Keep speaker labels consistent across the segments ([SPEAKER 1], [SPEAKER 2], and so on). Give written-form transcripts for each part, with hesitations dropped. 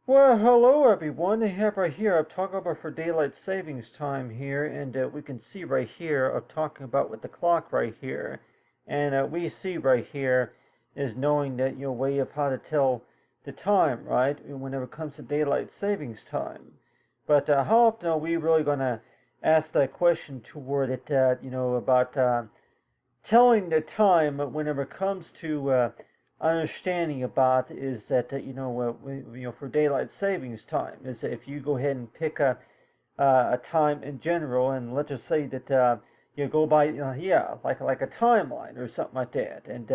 [SPEAKER 1] Well, hello everyone. I have right here, I'm talking about for daylight savings time here, and we can see right here, I'm talking about with the clock right here, and we see right here is knowing that way of how to tell the time, right? Whenever it comes to daylight savings time. But how often are we really going to ask that question toward it? About telling the time whenever it comes to understanding about is that for daylight savings time is that if you go ahead and pick a time in general, and let's just say that you go by like a timeline or something like that, and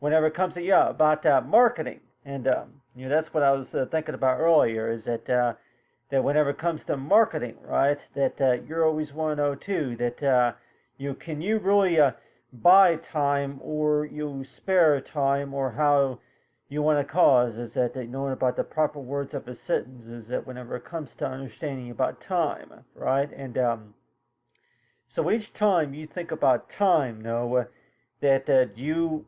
[SPEAKER 1] whenever it comes to about marketing, and that's what I was thinking about earlier is that whenever it comes to marketing, right, that you're always want to know too that you really buy time or you spare time or how you want to cause is that knowing about the proper words of a sentence is that whenever it comes to understanding about time, right? And so each time you think about time, that you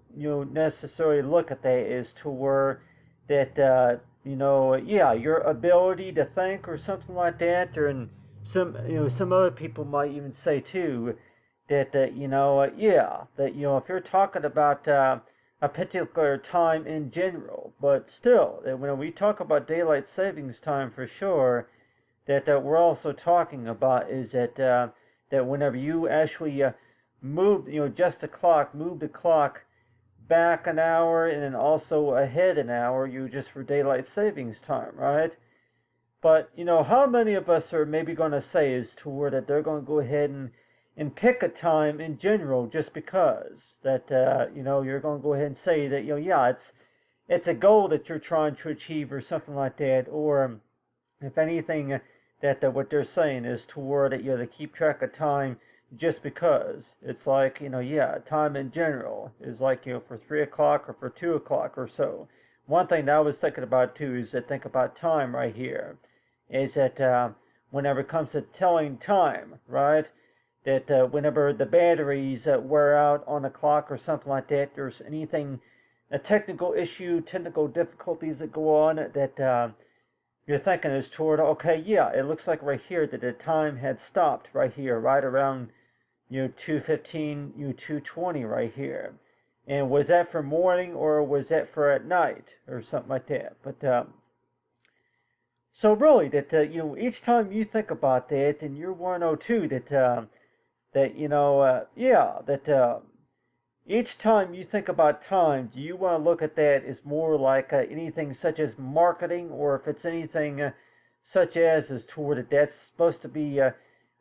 [SPEAKER 1] necessarily look at that is to where that your ability to think or something like that, or and some other people might even say too that if you're talking about a particular time in general, but still that when we talk about daylight savings time for sure, that we're also talking about is that whenever you actually move just the clock, move the clock back an hour and then also ahead an hour, you just for daylight savings time, right? But how many of us are maybe going to say is toward that they're going to go ahead and pick a time in general just because that you're going to go ahead and say that it's a goal that you're trying to achieve or something like that, or if anything that what they're saying is toward it to keep track of time just because it's like time in general is like for 3 o'clock or for 2 o'clock or so. One thing that I was thinking about too is that think about time right here is that whenever it comes to telling time, right, that whenever the batteries wear out on a clock or something like that, there's anything, a technical issue, technical difficulties that go on that you're thinking is toward, okay, it looks like right here that the time had stopped right here, right around 2:15, 2:20 right here. And was that for morning or was that for at night or something like that? But so really that each time you think about that, and you're 102 that each time you think about time, do you want to look at that as more like anything such as marketing, or if it's anything such as toward it that's supposed to be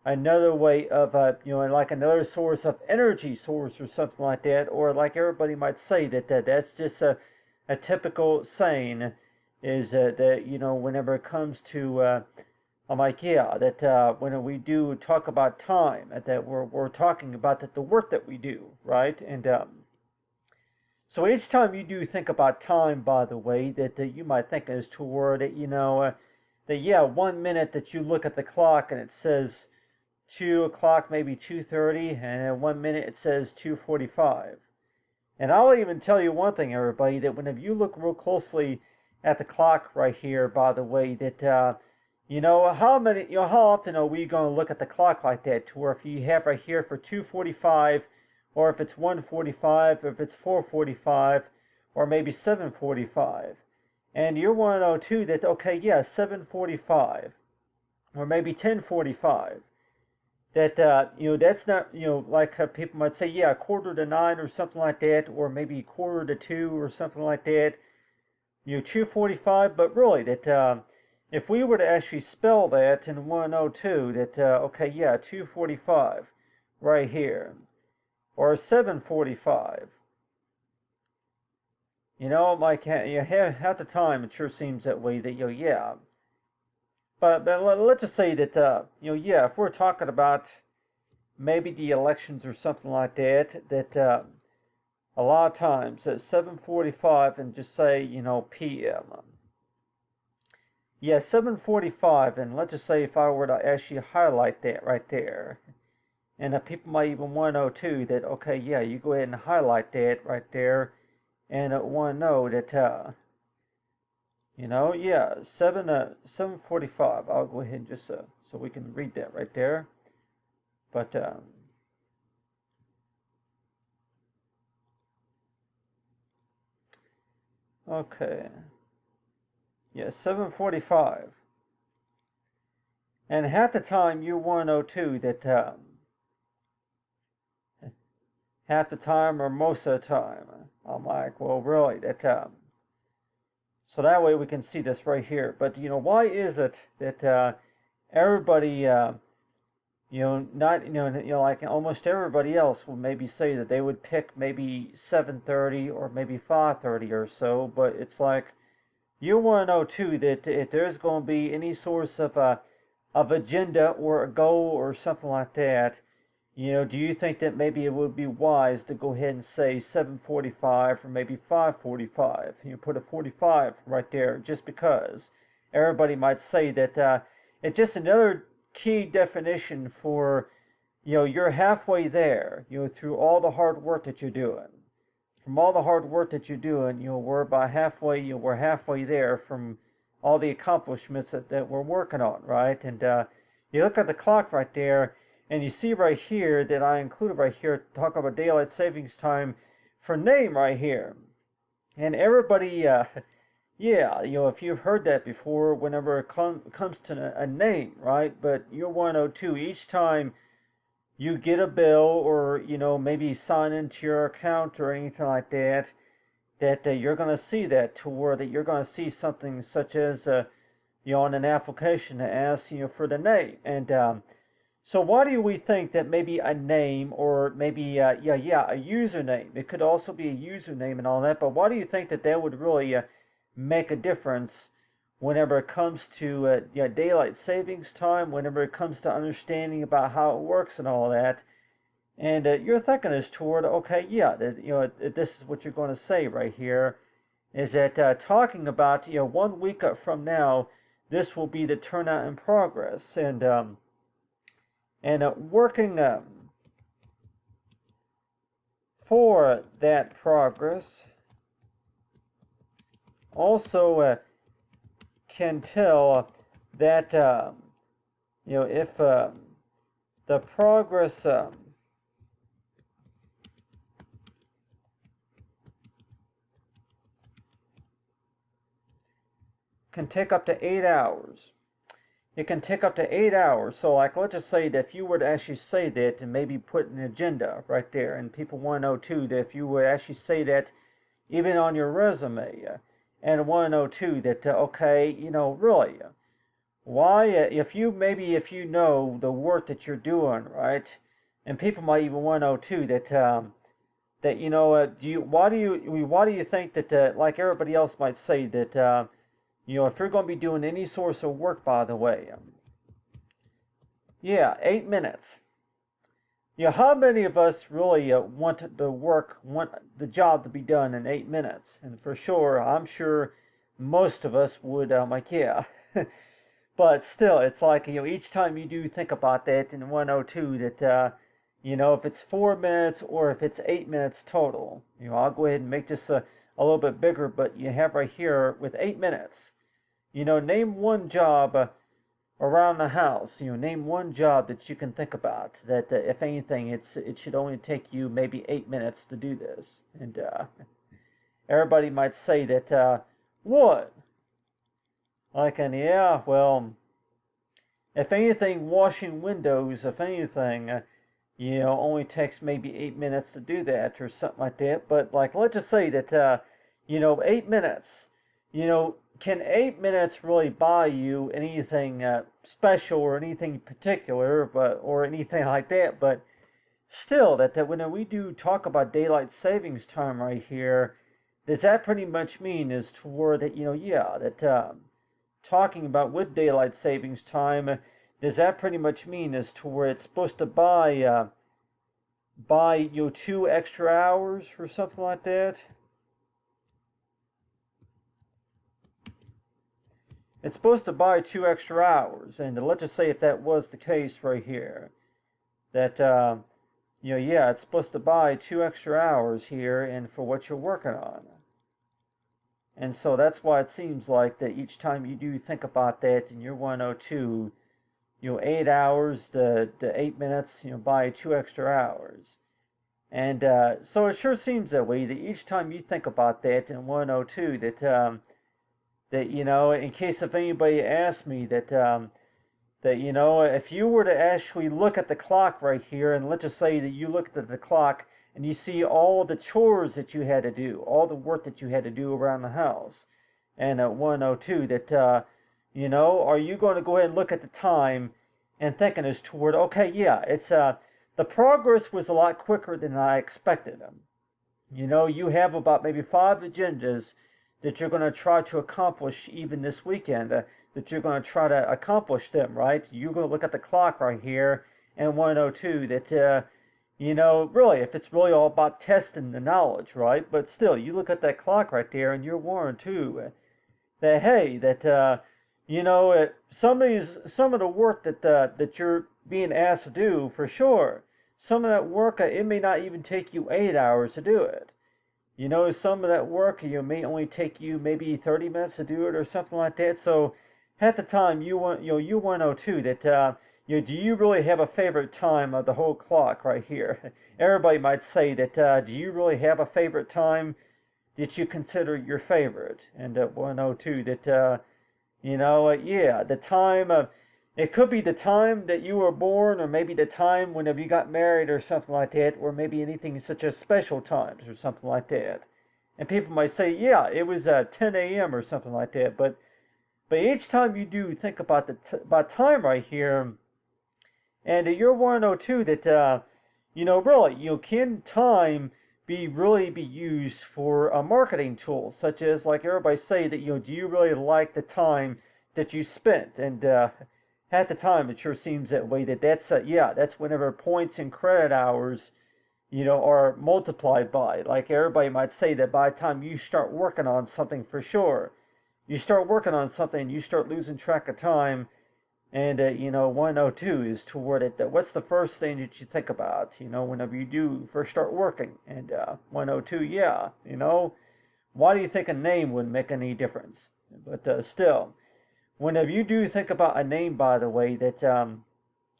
[SPEAKER 1] another way of like another source of energy source or something like that, or like everybody might say that's just a typical saying is that whenever it comes to I'm like, that when we do talk about time, that we're talking about that the work that we do, right? And so each time you do think about time, by the way, that you might think is toward it, that 1 minute that you look at the clock and it says 2 o'clock, maybe 2:30, and in 1 minute it says 2:45. And I'll even tell you one thing, everybody, that whenever you look real closely at the clock right here, by the way, that how often are we going to look at the clock like that to where if you have right here for 2:45, or if it's 1:45, or if it's 4:45, or maybe 7:45, and you want to know too that 7:45, or maybe 10:45, that that's not like people might say quarter to nine or something like that, or maybe quarter to two or something like that, 2:45, but really that if we were to actually spell that in 102, that 2:45 right here, or 7:45, like half the time it sure seems that way that but let's just say that if we're talking about maybe the elections or something like that, that a lot of times at 7:45 and just say p.m. 7:45, and let's just say if I were to actually highlight that right there, and people might even want to know too that you go ahead and highlight that right there, and want to know that Yeah, 7:45. I'll go ahead and just so we can read that right there. But okay, yeah, 7:45. And half the time you want to know too that half the time or most of the time, I'm like, well, really that so that way we can see this right here. But why is it that everybody not like almost everybody else would maybe say that they would pick maybe 7:30 or maybe 5:30 or so, but it's like you want to know too that if there's going to be any source of agenda or a goal or something like that, do you think that maybe it would be wise to go ahead and say 7:45 or maybe 5:45? Put a 45 right there just because everybody might say that it's just another key definition for, you're halfway there, through all the hard work that you're doing. From all the hard work that you're doing, we're about halfway, we're halfway there from all the accomplishments that we're working on, right? And you look at the clock right there, and you see right here that I included right here, talk about daylight savings time for name right here. And everybody, yeah, if you've heard that before, whenever it comes to a name, right? But you'll want to know too, each time you get a bill or, maybe sign into your account or anything like that, that you're going to see that to where that you're going to see something such as, on an application that asks, for the name. And so why do we think that maybe a name or maybe, a username, it could also be a username and all that, but why do you think that would really make a difference whenever it comes to daylight savings time, whenever it comes to understanding about how it works and all that? And you're thinking is toward, okay, yeah, this is what you're going to say right here, is that talking about, 1 week from now, this will be the turnout in progress, and working for that progress also can tell that if the progress can take up to 8 hours. It can take up to 8 hours. So, like, let's just say that if you were to actually say that and maybe put an agenda right there, and people want to know too that if you would actually say that even on your resume, and want to know too that okay, really, why if you know the work that you're doing, right, and people might even want to know too that why do you think that like everybody else might say that if you're going to be doing any source of work, by the way, 8 minutes. How many of us really want the job to be done in 8 minutes? And for sure, I'm sure most of us would, like, yeah. But still, it's like, each time you do think about that in 102, that, if it's 4 minutes or if it's 8 minutes total, I'll go ahead and make this a little bit bigger, but you have right here with 8 minutes. Name one job around the house. Name one job that you can think about that, if anything, it should only take you maybe 8 minutes to do this. And everybody might say that, what? Like, and yeah, well, if anything, washing windows, if anything, only takes maybe 8 minutes to do that or something like that. But, like, let's just say that, 8 minutes, can 8 minutes really buy you anything special or anything particular, or anything like that? But still, that when we do talk about daylight savings time right here, does that pretty much mean is toward that, that talking about with daylight savings time, does that pretty much mean is to where it's supposed to buy 2 extra hours or something like that? It's supposed to buy 2 extra hours, and let's just say if that was the case right here, that it's supposed to buy 2 extra hours here, and for what you're working on. And so that's why it seems like that each time you do think about that in your 102, 8 hours to 8 minutes, buy 2 extra hours. And so it sure seems that way, that each time you think about that in 102, that in case if anybody asks me that if you were to actually look at the clock right here, and let's just say that you looked at the clock and you see all the chores that you had to do, all the work that you had to do around the house, and at 102, that are you going to go ahead and look at the time and thinking as toward, okay, yeah, it's the progress was a lot quicker than I expected. You have about maybe 5 agendas that you're going to try to accomplish even this weekend, that you're going to try to accomplish them, right? You're going to look at the clock right here and 102 that, really, if it's really all about testing the knowledge, right? But still, you look at that clock right there and you're warned too that, hey, that, some of the work that you're being asked to do, for sure, some of that work, it may not even take you 8 hours to do it. Some of that work, may only take you maybe 30 minutes to do it or something like that. So at the time, you want to know too that, do you really have a favorite time of the whole clock right here? Everybody might say that, do you really have a favorite time that you consider your favorite? And 102 that, yeah, the time of, it could be the time that you were born, or maybe the time whenever you got married or something like that, or maybe anything such as special times or something like that. And people might say, yeah, it was 10 a.m. or something like that. But each time you do think about about time right here, and you're 102 that, really, can time really be used for a marketing tool, such as, like everybody say that, do you really like the time that you spent? And at the time, it sure seems that way, that's whenever points and credit hours, are multiplied by. Like everybody might say that by the time you start working on something, for sure, you start working on something, you start losing track of time. And, 102 is toward it, that what's the first thing that you think about, whenever you do first start working? And 102, yeah, why do you think a name wouldn't make any difference? But still, whenever you do think about a name, by the way, that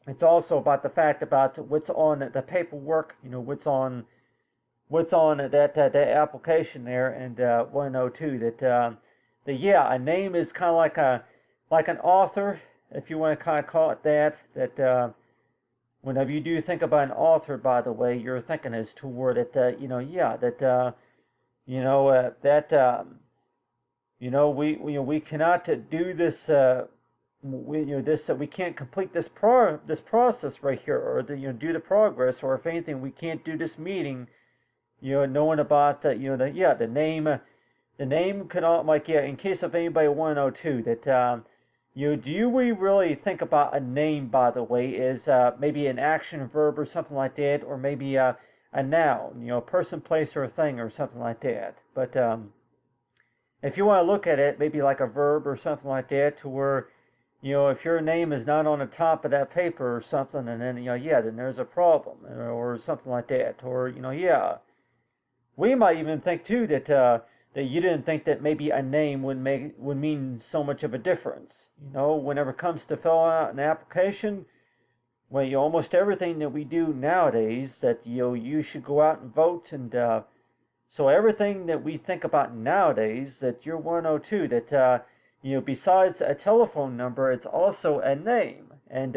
[SPEAKER 1] it's also about the fact about what's on the paperwork, what's on that application there. And 102 that yeah, a name is kind of like an author, if you want to kind of call it that. That whenever you do think about an author, by the way, you're thinking as toward it, yeah, that we cannot do this. We can't complete this process right here, or do the progress, or if anything, we can't do this meeting. Knowing about the name. The name could all, like, yeah, in case of anybody 102 that do we really think about a name, by the way, as maybe an action, verb, or something like that, or maybe a noun, person, place, or a thing, or something like that. But if you want to look at it, maybe like a verb or something like that, to where, if your name is not on the top of that paper or something, and then, then there's a problem, or something like that. Or, yeah. We might even think, too, that you didn't think that maybe a name would mean so much of a difference. Whenever it comes to filling out an application, well, almost everything that we do nowadays, that you should go out and vote, and so everything that we think about nowadays, that you're 102, that besides a telephone number, it's also a name. And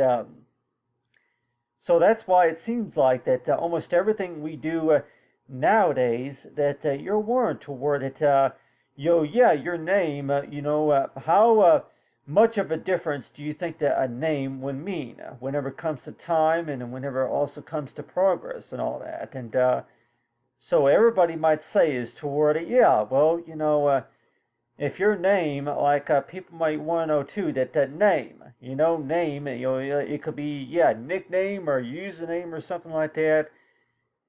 [SPEAKER 1] so that's why it seems like that almost everything we do nowadays, that you're warned toward it, your name, how much of a difference do you think that a name would mean whenever it comes to time, and whenever it also comes to progress and all that? And so everybody might say is toward it, yeah, well, if your name, like people might want to know too, that name, name, it could be, nickname or username or something like that.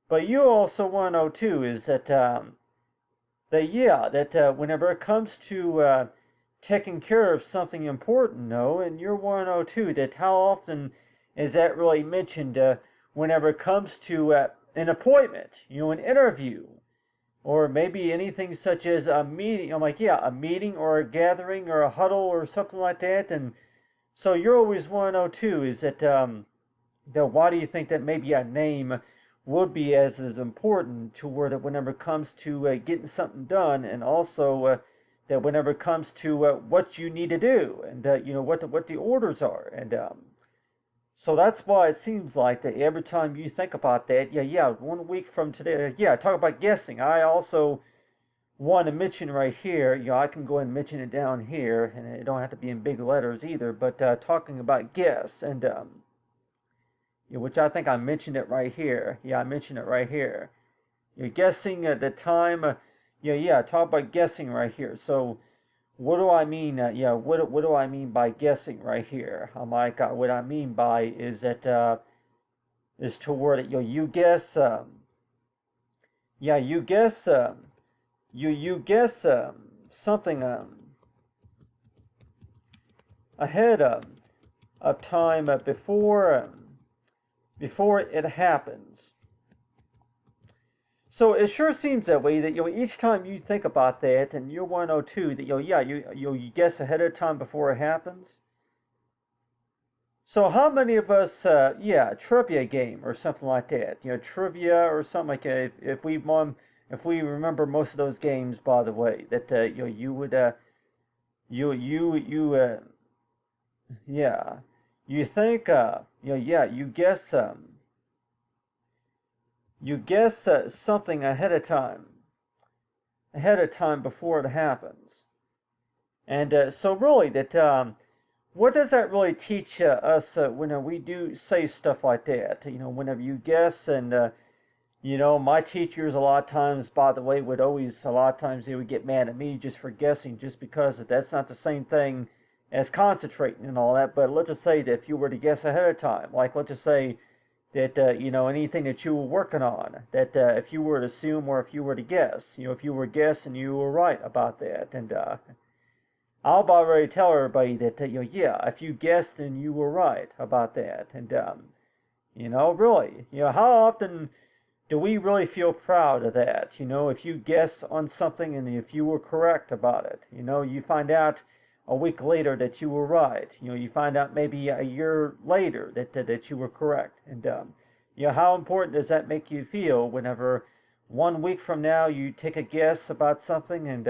[SPEAKER 1] But you also want to know too is that whenever it comes to taking care of something important, and you're 102, that how often is that really mentioned whenever it comes to an appointment, an interview, or maybe anything such as a meeting. I'm like, yeah, a meeting or a gathering or a huddle or something like that. And so you're always want to know too is that why do you think that maybe a name would be as important to where that whenever it comes to getting something done, and also that whenever it comes to what you need to do, and what the orders are, and so that's why it seems like that every time you think about that, yeah, 1 week from today, yeah, talk about guessing. I also want to mention right here, I can go and mention it down here, and it don't have to be in big letters either, but talking about guess, and which I think I mentioned it right here. Yeah, I mentioned it right here. You're guessing at the time. Talk about guessing right here. So, what do I mean? What do I mean by guessing right here? What I mean by is that is toward it. You guess. You guess. You guess something ahead of time before it happens. So it sure seems that way that each time you think about that, and you want to know too that you guess ahead of time before it happens. So how many of us trivia game or something like that, trivia or something like that, if we remember most of those games, by the way, that you would you think you guess something ahead of time before it happens. And so really that what does that really teach us when we do say stuff like that? Whenever you guess, and my teachers a lot of times, by the way, would always, a lot of times they would get mad at me just for guessing, just because that's not the same thing as concentrating and all that. But let's just say that if you were to guess ahead of time, like let's just say that anything that you were working on, that if you were to assume or if you were to guess, if you were guessing, you were right about that. And I'll already tell everybody that if you guessed, then you were right about that. And really, how often do we really feel proud of that? If you guess on something and if you were correct about it, you find out a week later that you were right. You find out maybe a year later that you were correct. And how important does that make you feel whenever 1 week from now you take a guess about something? And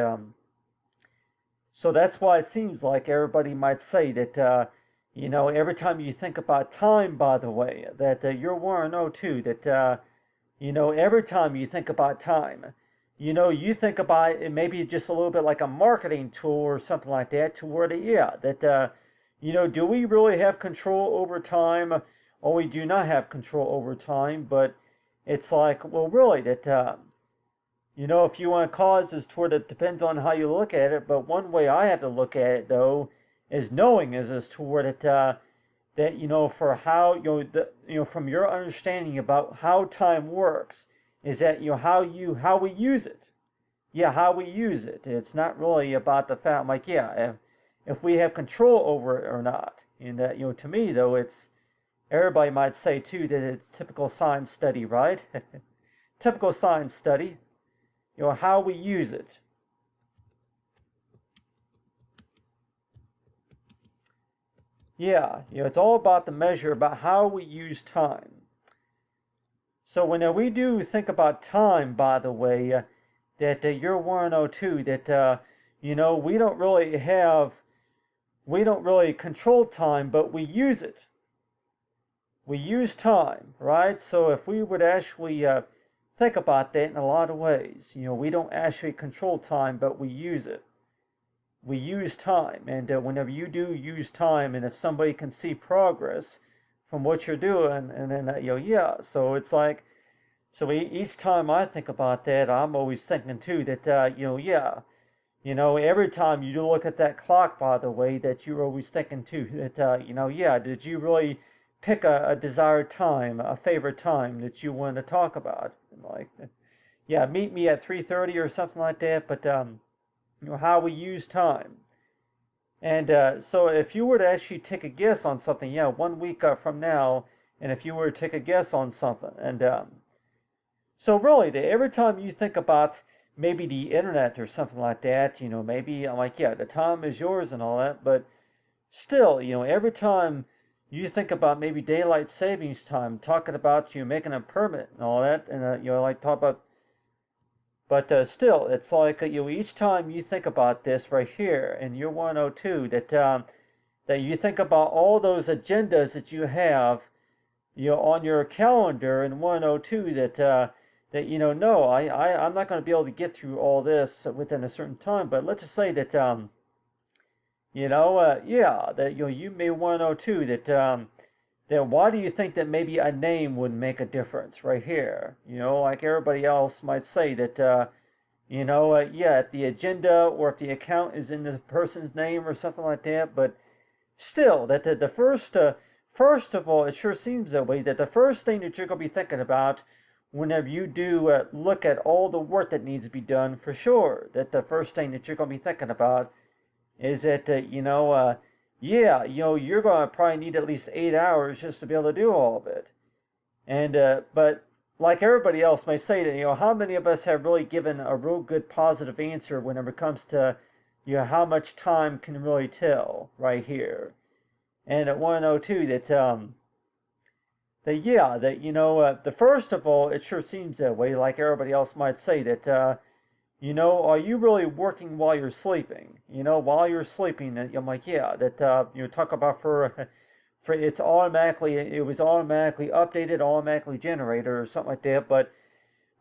[SPEAKER 1] so that's why it seems like everybody might say that every time you think about time, by the way, that you're want to know too that every time you think about time, you think about it maybe just a little bit like a marketing tool or something like that, to where do we really have control over time, or we do not have control over time? But it's like, well, really, that, if you want to call it as toward it, depends on how you look at it. But one way I have to look at it, though, is knowing is as toward it, that, for how, from your understanding about how time works, is that how we use it. How we use it. It's not really about the fact, like, if we have control over it or not. And that, to me though, it's, everybody might say too that it's typical science study, right? Typical science study. How we use it. It's all about the measure, about how we use time. So when we do think about time, by the way, that you're want to know too that we don't really control time, but we use it. We use time, right? So if we would actually think about that in a lot of ways, we don't actually control time, but we use it. We use time, and whenever you do use time, and if somebody can see progress from what you're doing, and then so it's like, so each time I think about that, I'm always thinking too that every time you do look at that clock, by the way, that you're always thinking too that did you really pick a desired time, a favorite time that you want to talk about? And like, meet me at 3:30 or something like that. But how we use time. And so if you were to actually take a guess on something, 1 week from now, and if you were to take a guess on something, and so really, every time you think about maybe the internet or something like that. Maybe I'm like, yeah, the time is yours and all that, but still, every time you think about maybe daylight savings time, talking about you making a permit and all that, and like talk about, but still, it's like each time you think about this right here in year 102, that you think about all those agendas that you have, on your calendar in 102, that no, I'm not going to be able to get through all this within a certain time. But let's just say that yeah, that you may 102 that why do you think that maybe a name would make a difference right here? Like everybody else might say that yeah, if the agenda or if the account is in the person's name or something like that, but still, that the first of all, it sure seems that way, that the first thing that you're going to be thinking about whenever you do look at all the work that needs to be done, for sure, that the first thing that you're going to be thinking about is that, yeah, you're going to probably need at least 8 hours just to be able to do all of it. And, but like everybody else may say that, how many of us have really given a real good positive answer whenever it comes to, how much time can really tell right here? And at 102 that yeah, that the first of all, it sure seems that way, like everybody else might say that are you really working while you're sleeping? While you're sleeping, I'm like, yeah, that talk about for it was automatically updated, automatically generated, or something like that. But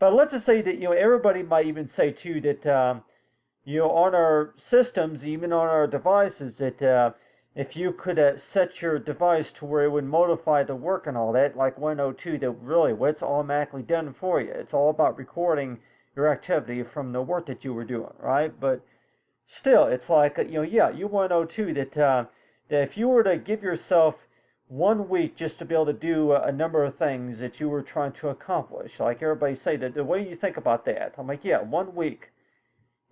[SPEAKER 1] let's just say that everybody might even say too that on our systems, even on our devices, that if you could set your device to where it would modify the work and all that, like 102, that really what's automatically done for you. It's all about recording your activity from the work that you were doing, right? But still, it's like, yeah, you 102 that if you were to give yourself 1 week just to be able to do a number of things that you were trying to accomplish, like everybody say, that the way you think about that, I'm like, yeah, 1 week.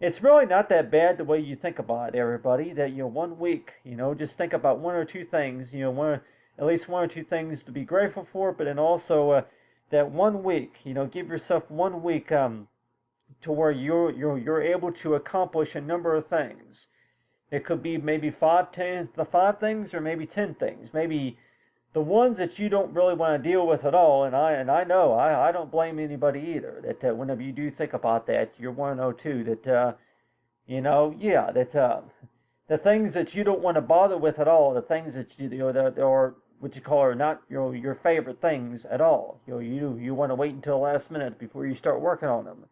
[SPEAKER 1] It's really not that bad the way you think about it, everybody. That 1 week, just think about one or two things, at least one or two things to be grateful for, but then also that 1 week, give yourself 1 week to where you're able to accomplish a number of things. It could be maybe 5 things, or maybe 10 things, maybe the ones that you don't really want to deal with at all. And I know I don't blame anybody either. That whenever you do think about that, you're 102. That yeah, that the things that you don't want to bother with at all, the things that that are what you call are not your favorite things at all. You want to wait until the last minute before you start working on them,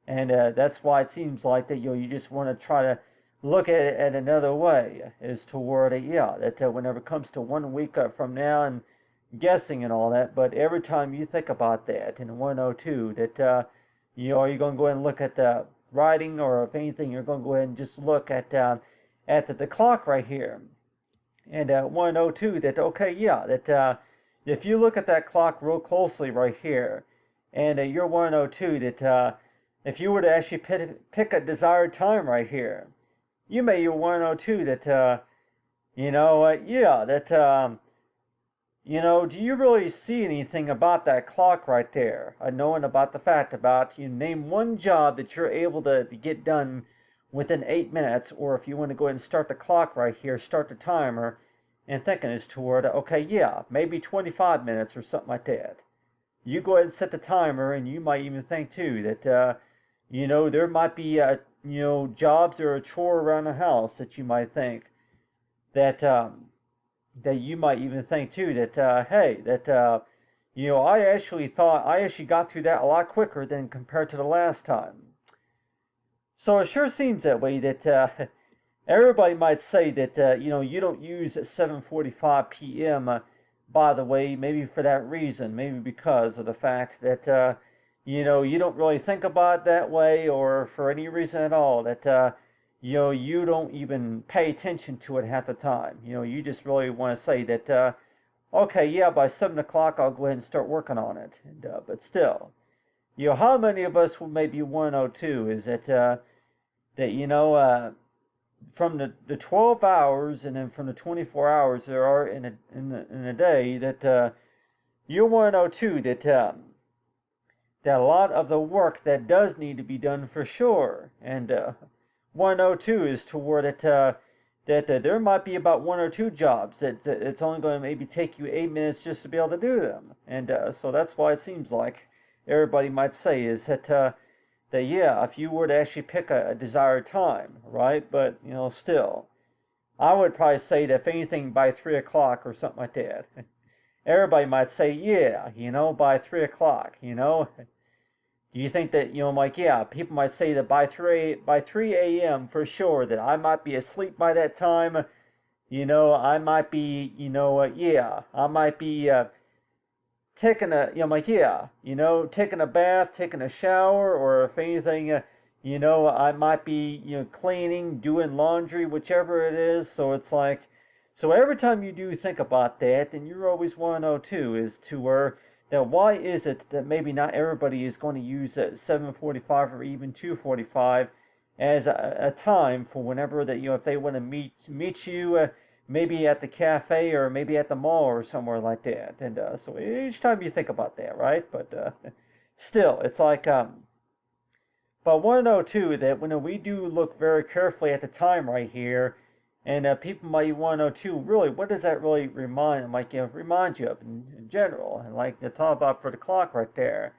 [SPEAKER 1] and that's why it seems like that you just want to try to look at it another way, is toward it, yeah, that whenever it comes to 1 week from now and guessing and all that, but every time you think about that in 102, that are you going to go ahead and look at the writing, or if anything, you're going to go ahead and just look at the clock right here, and 102, that okay, yeah, that if you look at that clock real closely right here, and you're 102, that if you were to actually pick a desired time right here, you may 102 that yeah, that do you really see anything about that clock right there? Knowing about the fact about you name one job that you're able to get done within 8 minutes, or if you want to go ahead and start the clock right here, start the timer, and thinking is toward okay, yeah, maybe 25 minutes or something like that. You go ahead and set the timer, and you might even think too that there might be jobs or a chore around the house that you might think that that you might even think too that hey, that I actually got through that a lot quicker than compared to the last time. So it sure seems that way, that everybody might say that you don't use at 7:45 p.m. By the way, maybe for that reason, maybe because of the fact that you don't really think about it that way, or for any reason at all, that you don't even pay attention to it half the time. You just really want to say that okay, yeah, by 7 o'clock I'll go ahead and start working on it. And but still, how many of us will maybe 102 is that from the 12 hours, and then from the 24 hours there are in a day, that you're 102 that that a lot of the work that does need to be done for sure. And 102 is toward it that there might be about one or two jobs that it's only going to maybe take you 8 minutes just to be able to do them. And so that's why it seems like everybody might say is that yeah, if you were to actually pick a desired time, right? But still, I would probably say that if anything by 3 o'clock or something like that. Everybody might say, yeah, by 3 o'clock, Do you think that, like, yeah, people might say that by 3 a.m. for sure that I might be asleep by that time. I might be, yeah, I might be taking taking a bath, taking a shower, or if anything, I might be, cleaning, doing laundry, whichever it is. So it's like, so every time you do think about that, then you're always want to know too, is to where, now why is it that maybe not everybody is going to use 7:45 or even 2:45 as a time for whenever that, if they want to meet you, maybe at the cafe or maybe at the mall or somewhere like that. And so each time you think about that, right? But still, it's like, but I want to know too that when we do look very carefully at the time right here, and people might want to know too, really, what does that really remind you of in general? And like to talk about for the clock right there.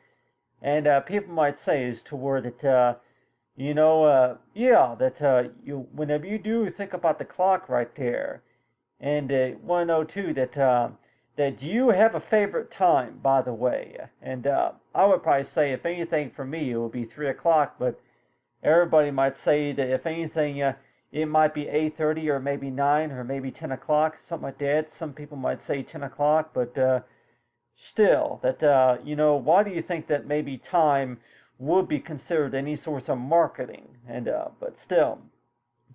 [SPEAKER 1] And people might say is toward it, yeah, that whenever you do think about the clock right there, and want to know too that you have a favorite time, by the way. And I would probably say, if anything, for me, it would be 3 o'clock. But everybody might say that if anything, it might be 8:30 or maybe 9 or maybe 10 o'clock, something like that. Some people might say 10 o'clock, but still, that why do you think that maybe time would be considered any source of marketing? And but still,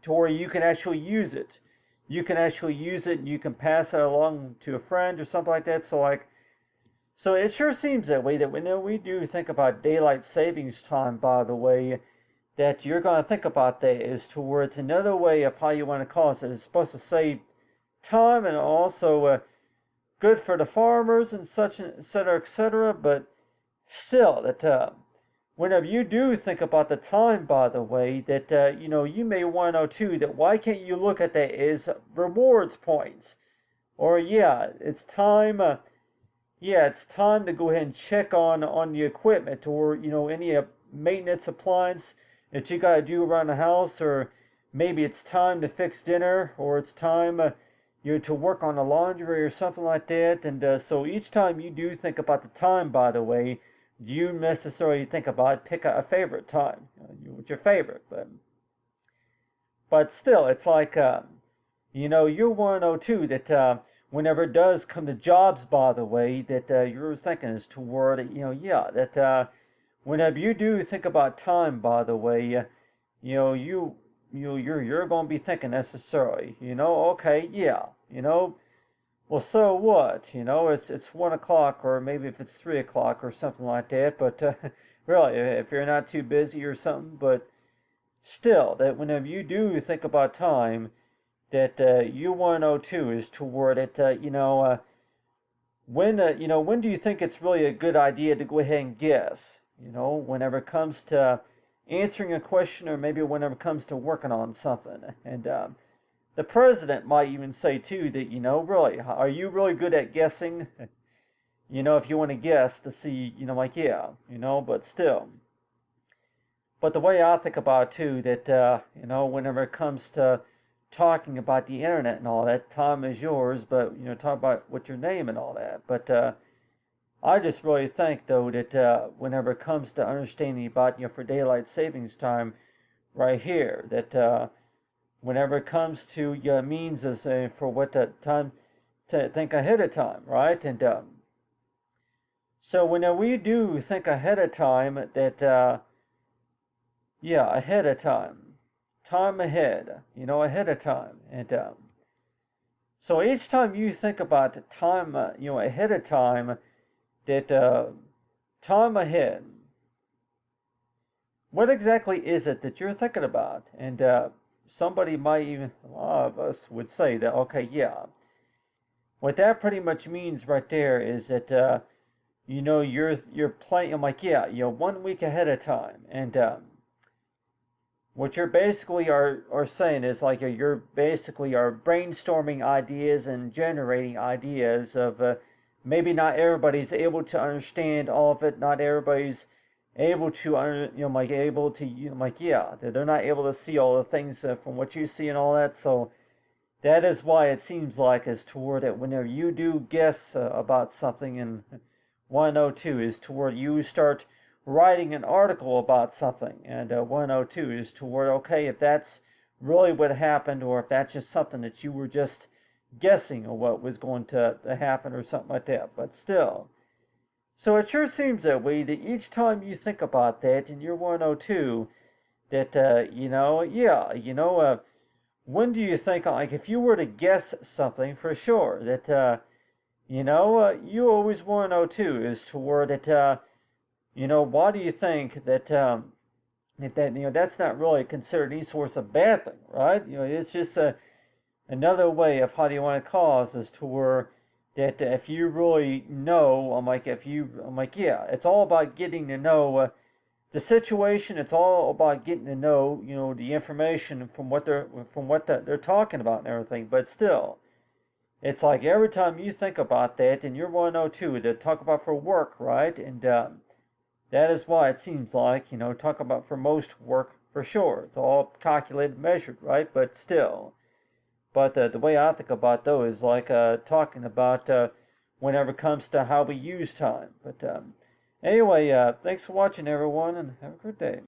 [SPEAKER 1] to where you can actually use it. You can actually use it and you can pass it along to a friend or something like that. So it sure seems that way, that when we do think about daylight savings time, by the way, that you're going to think about that is towards another way of how you want to call it. It's supposed to save time and also good for the farmers and such, et cetera. But still, that whenever you do think about the time, by the way, that you may want to know too that why can't you look at that as rewards points, or yeah, it's time. It's time to go ahead and check on the equipment, or any maintenance appliance that you got to do around the house, or maybe it's time to fix dinner, or it's time to work on the laundry or something like that. And so each time you do think about the time, by the way, do you necessarily think about pick a favorite time? What's your favorite? But still, it's like you want to know too that whenever it does come to jobs, by the way, that you're thinking is toward that whenever you do think about time, by the way, you're going to be thinking necessarily, okay, yeah, well, so what? It's 1 o'clock, or maybe if it's 3 o'clock or something like that. But really, if you're not too busy or something, but still, that whenever you do think about time, that you want to know too is toward it. When do you think it's really a good idea to go ahead and guess? Whenever it comes to answering a question, or maybe whenever it comes to working on something. And the president might even say too that, really, are you really good at guessing? If you want to guess to see, but still. But the way I think about it too, that, whenever it comes to talking about the internet and all that, time is yours, but, talk about what's your name and all that. But I just really think, though, that whenever it comes to understanding about, for daylight savings time right here, that whenever it comes to means as for what the time to think ahead of time, right? And so whenever we do think ahead of time, that ahead of time ahead, ahead of time, and so each time you think about the time, ahead of time, that time ahead, what exactly is it that you're thinking about? And somebody might even, a lot of us would say that, okay, yeah. What that pretty much means right there is that you're playing. I'm like, yeah, 1 week ahead of time, and what you're basically are saying is like you're basically are brainstorming ideas and generating ideas of maybe not everybody's able to understand all of it. Not everybody's able to like able to like yeah, they're not able to see all the things from what you see and all that. So that is why it seems like is toward it whenever you do guess about something in 102 is toward you start writing an article about something, and 102 is toward okay if that's really what happened or if that's just something that you were just guessing of what was going to happen or something like that. But still, so it sure seems that way that each time you think about that in your 102, that when do you think like if you were to guess something for sure that you always 102 is toward that why do you think that that's not really considered any source of bad thing, right? It's just another way of how do you want to cause is to where that if you really know, I'm like, yeah, it's all about getting to know the situation. It's all about getting to know, the information from what they're talking about and everything. But still, it's like every time you think about that, and you're 102 to talk about for work, right? And that is why it seems like, talk about for most work for sure. It's all calculated, measured, right? But still. But the way I think about though is like talking about whenever it comes to how we use time. But anyway, thanks for watching everyone and have a good day.